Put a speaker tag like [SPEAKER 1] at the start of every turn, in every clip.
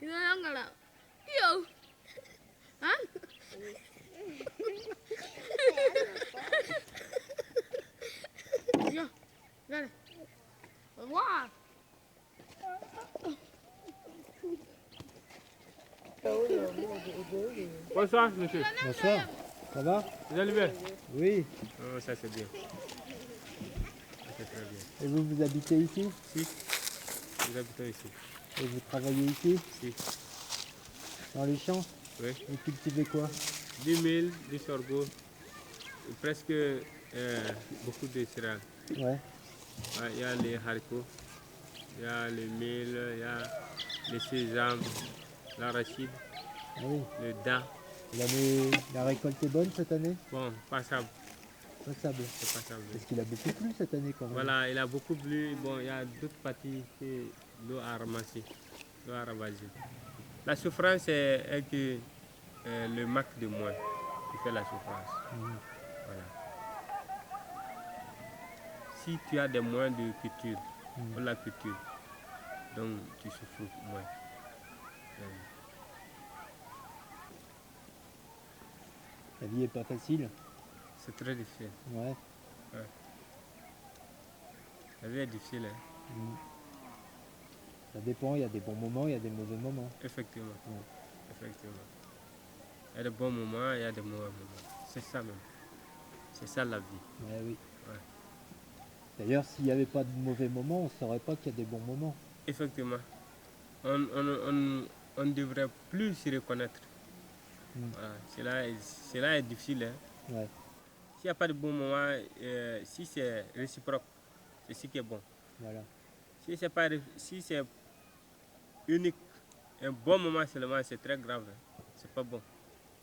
[SPEAKER 1] 이거 한가라. 요. 아? 야, 그래. 와.
[SPEAKER 2] Bonsoir, monsieur.
[SPEAKER 3] Bonsoir, ça va?
[SPEAKER 2] Vous allez bien?
[SPEAKER 3] Oui.
[SPEAKER 2] Oh, ça c'est bien. C'est très bien.
[SPEAKER 3] Et vous, vous habitez ici?
[SPEAKER 2] Si, nous habitons ici.
[SPEAKER 3] Et vous travaillez ici?
[SPEAKER 2] Si,
[SPEAKER 3] Dans les champs?
[SPEAKER 2] oui.
[SPEAKER 3] Vous cultivez quoi?
[SPEAKER 2] Du mil, du sorgho, presque beaucoup de céréales.
[SPEAKER 3] Ouais.
[SPEAKER 2] Ouais, il y a les haricots, il y a le mil, il y a les sésames, l'arachide,
[SPEAKER 3] Ah oui.
[SPEAKER 2] le daim.
[SPEAKER 3] La récolte est bonne cette année?
[SPEAKER 2] Bon, passable,
[SPEAKER 3] Passable.
[SPEAKER 2] c'est passable.
[SPEAKER 3] Parce qu'il a beaucoup plu cette année quand même.
[SPEAKER 2] Voilà, il a beaucoup plu. Bon, il y a d'autres parties que l'eau a ramassé, l'eau a ravagé. La souffrance est que le manque de moins qui fait la souffrance. Voilà. Si tu as des moyens de culture, pour la culture, donc tu souffres moins.
[SPEAKER 3] La vie est pas facile.
[SPEAKER 2] C'est très difficile.
[SPEAKER 3] Ouais.
[SPEAKER 2] La vie est difficile, hein?
[SPEAKER 3] Ça dépend, il y a des bons moments, il y a des mauvais moments.
[SPEAKER 2] Effectivement. Effectivement. Il y a de bons moments, il y a de mauvais moments. C'est ça même. C'est ça la vie.
[SPEAKER 3] Ouais, oui.
[SPEAKER 2] Ouais.
[SPEAKER 3] D'ailleurs, s'il n'y avait pas de mauvais moments, on ne saurait pas qu'il y a des bons moments.
[SPEAKER 2] Effectivement. On ne devrait plus s'y reconnaître. Voilà. Cela est difficile. Hein?
[SPEAKER 3] Ouais.
[SPEAKER 2] S'il n'y a pas de bons moments, si c'est réciproque, c'est ce qui est bon.
[SPEAKER 3] Voilà.
[SPEAKER 2] Si c'est unique, un bon moment seulement, c'est très grave. Hein? C'est pas bon.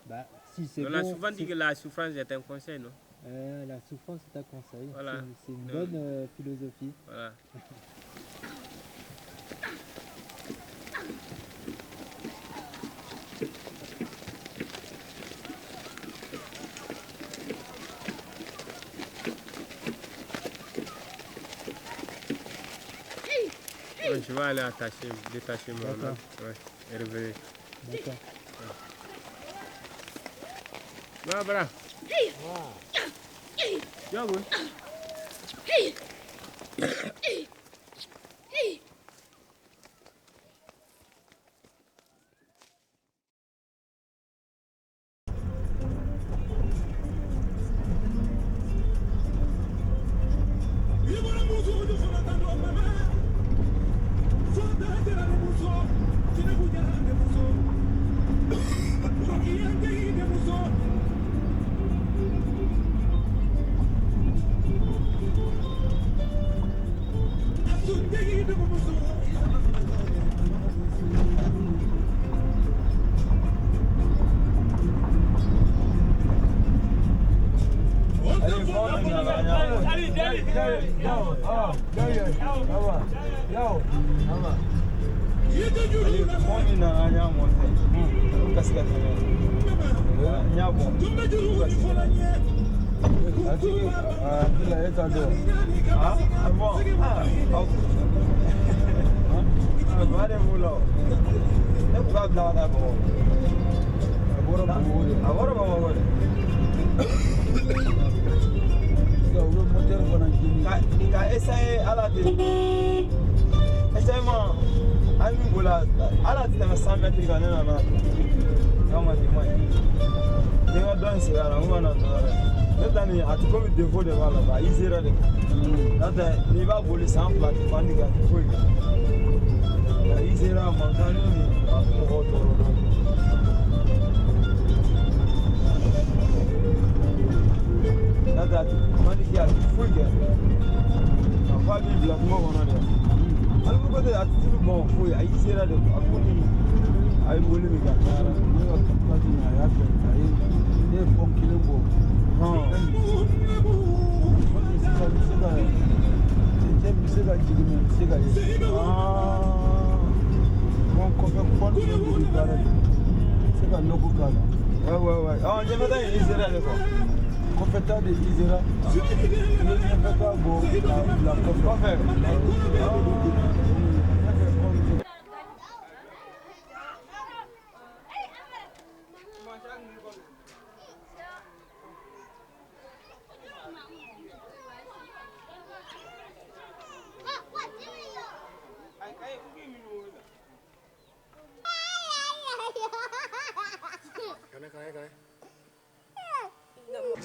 [SPEAKER 3] Bah, si c'est
[SPEAKER 2] On
[SPEAKER 3] bon,
[SPEAKER 2] a souvent dit que la souffrance est un conseil, non?
[SPEAKER 3] la souffrance est un conseil.
[SPEAKER 2] Voilà.
[SPEAKER 3] C'est une bonne philosophie.
[SPEAKER 2] Voilà. Ouais, je vais aller détacher mon
[SPEAKER 3] D'accord.
[SPEAKER 2] ouais, et revenir.
[SPEAKER 3] D'accord.
[SPEAKER 2] Voilà, voilà. Yo, oui.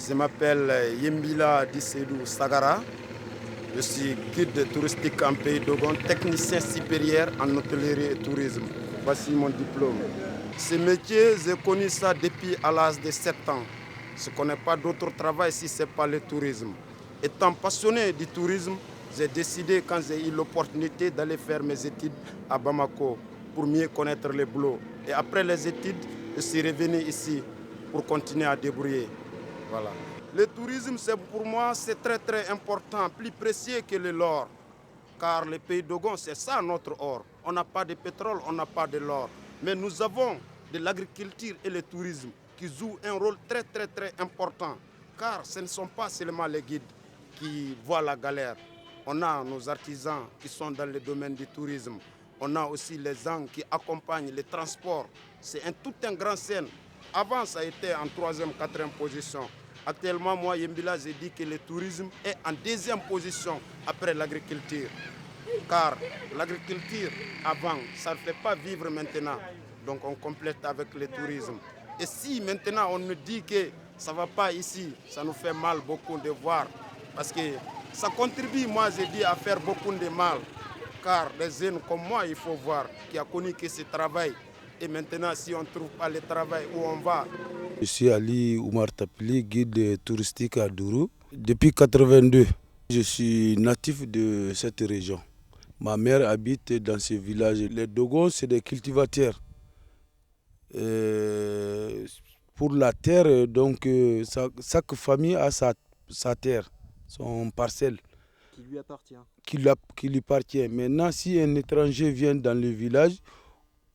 [SPEAKER 4] Je m'appelle Yembila Dissedou Sagara. Je suis guide touristique en Pays Dogon, technicien supérieur en hôtellerie et tourisme. Voici mon diplôme. Ce métier, j'ai connu ça depuis à l'âge de 7 ans. Je ne connais pas d'autre travail si ce n'est pas le tourisme. Étant passionné du tourisme, j'ai décidé, quand j'ai eu l'opportunité, d'aller faire mes études à Bamako pour mieux connaître le boulot. Et après les études, je suis revenu ici pour continuer à débrouiller. Voilà. Le tourisme, pour moi, c'est très très important, plus précieux que l'or. Car le pays Dogon, c'est ça notre or. On n'a pas de pétrole, on n'a pas de l'or. Mais nous avons de l'agriculture et le tourisme qui jouent un rôle très très très important. Car ce ne sont pas seulement les guides qui voient la galère. On a nos artisans qui sont dans le domaine du tourisme. On a aussi les gens qui accompagnent les transports. C'est tout un grand scène. Avant, ça a été en 3e, 4e position. Actuellement, moi, Yembila, j'ai dit que le tourisme est en 2e position après l'agriculture. Car l'agriculture, avant, ça ne fait pas vivre maintenant. Donc on complète avec le tourisme. Et si maintenant on nous dit que ça ne va pas ici, ça nous fait mal beaucoup de voir. Parce que ça contribue, moi, j'ai dit, à faire beaucoup de mal. Car les jeunes comme moi, il faut voir, qui a connu que ce travail. Et maintenant, si on ne trouve pas le travail, où on va?
[SPEAKER 5] Je suis Ali Oumar Tapili, guide touristique à Dourou. Depuis 1982, je suis natif de cette région. Ma mère habite dans ce village. Les Dogons, c'est des cultivateurs. Pour la terre, donc, chaque famille a sa terre, son parcelle.
[SPEAKER 3] Qui lui appartient.
[SPEAKER 5] Qui lui appartient. Maintenant, si un étranger vient dans le village,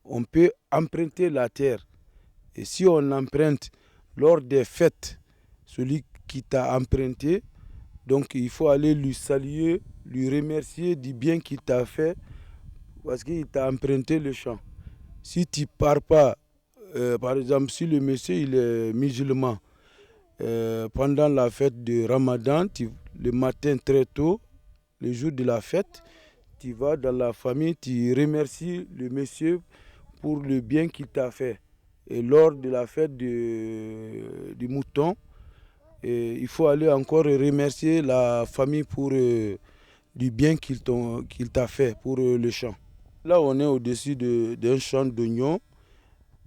[SPEAKER 5] on peut emprunter la terre. Et si on emprunte lors des fêtes, celui qui t'a emprunté, donc il faut aller lui saluer, lui remercier du bien qu'il t'a fait, parce qu'il t'a emprunté le champ. Si tu ne pars pas, par exemple, si le monsieur il est musulman, pendant la fête de Ramadan, le matin très tôt, le jour de la fête, tu vas dans la famille, tu remercies le monsieur pour le bien qu'il t'a fait. Et lors de la fête du mouton, il faut aller encore remercier la famille pour du bien qu'il t'a fait pour le champ. Là, on est au-dessus d'un champ d'oignons.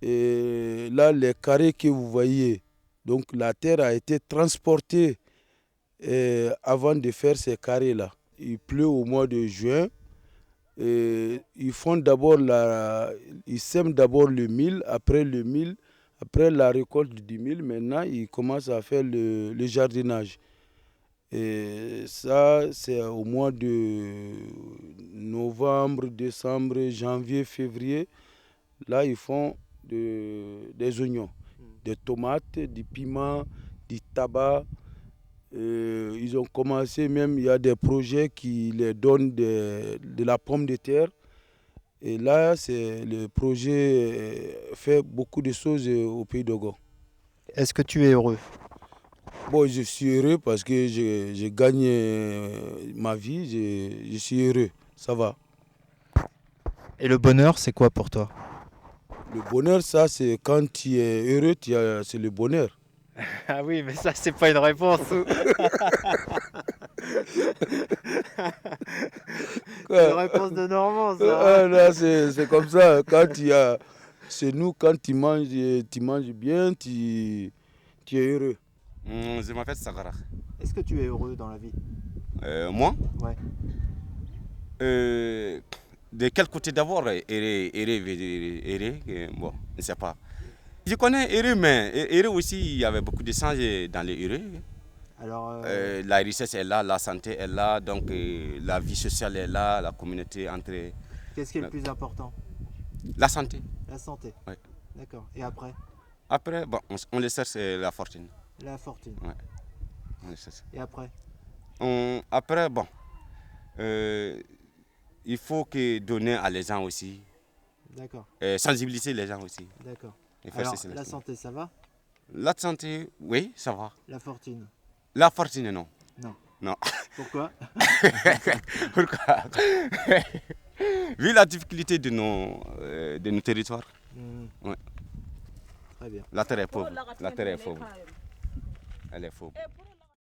[SPEAKER 5] Et là, les carrés que vous voyez, donc la terre a été transportée avant de faire ces carrés-là. Il pleut au mois de juin. Et ils sèment d'abord le mil, après la récolte du mil, maintenant ils commencent à faire le jardinage. Et ça, c'est au mois de novembre, décembre, janvier, février. Là, ils font des oignons, des tomates, du piment, du tabac. Ils ont commencé même, il y a des projets qui les donnent de la pomme de terre. Et là, le projet fait beaucoup de choses au Pays Dogon.
[SPEAKER 3] Est-ce que tu es heureux?
[SPEAKER 5] Bon, je suis heureux parce que je gagne ma vie, je suis heureux, ça va.
[SPEAKER 3] Et le bonheur, c'est quoi pour toi?
[SPEAKER 5] Le bonheur, ça, c'est quand tu es heureux, c'est le bonheur.
[SPEAKER 3] Ah oui, mais ça, c'est pas une réponse. C'est une réponse de Normand, ça.
[SPEAKER 5] Là, c'est comme ça. Chez nous, quand tu manges bien, tu es heureux.
[SPEAKER 6] Je m'appelle Sagara.
[SPEAKER 3] Est-ce que tu es heureux dans la vie?
[SPEAKER 6] Moi?
[SPEAKER 3] Ouais.
[SPEAKER 6] De quel côté d'abord? Bon, je ne sais pas. Je connais Eré, mais Eré aussi, il y avait beaucoup de sens dans les Eré.
[SPEAKER 3] Alors,
[SPEAKER 6] la richesse est là, la santé est là, donc la vie sociale est là, la communauté entre...
[SPEAKER 3] qu'est-ce qui est le plus important?
[SPEAKER 6] La santé.
[SPEAKER 3] La santé.
[SPEAKER 6] Oui.
[SPEAKER 3] D'accord. Et après?
[SPEAKER 6] Après, bon, on le cherche la fortune.
[SPEAKER 3] La fortune.
[SPEAKER 6] Ouais. On le cherche.
[SPEAKER 3] Et après?
[SPEAKER 6] Après, bon, il faut que donner à les gens aussi.
[SPEAKER 3] D'accord.
[SPEAKER 6] Sensibiliser les gens aussi.
[SPEAKER 3] D'accord.
[SPEAKER 6] Et faire
[SPEAKER 3] Alors,
[SPEAKER 6] ceci,
[SPEAKER 3] la santé, ça va?
[SPEAKER 6] La santé, oui, ça va.
[SPEAKER 3] La fortune?
[SPEAKER 6] La fortune, non.
[SPEAKER 3] Non.
[SPEAKER 6] Non.
[SPEAKER 3] Pourquoi?
[SPEAKER 6] Pourquoi? Vu la difficulté de nos territoires.
[SPEAKER 3] Mmh.
[SPEAKER 6] Ouais.
[SPEAKER 3] Très bien.
[SPEAKER 6] La terre est pauvre. La terre est pauvre. Elle est fauve.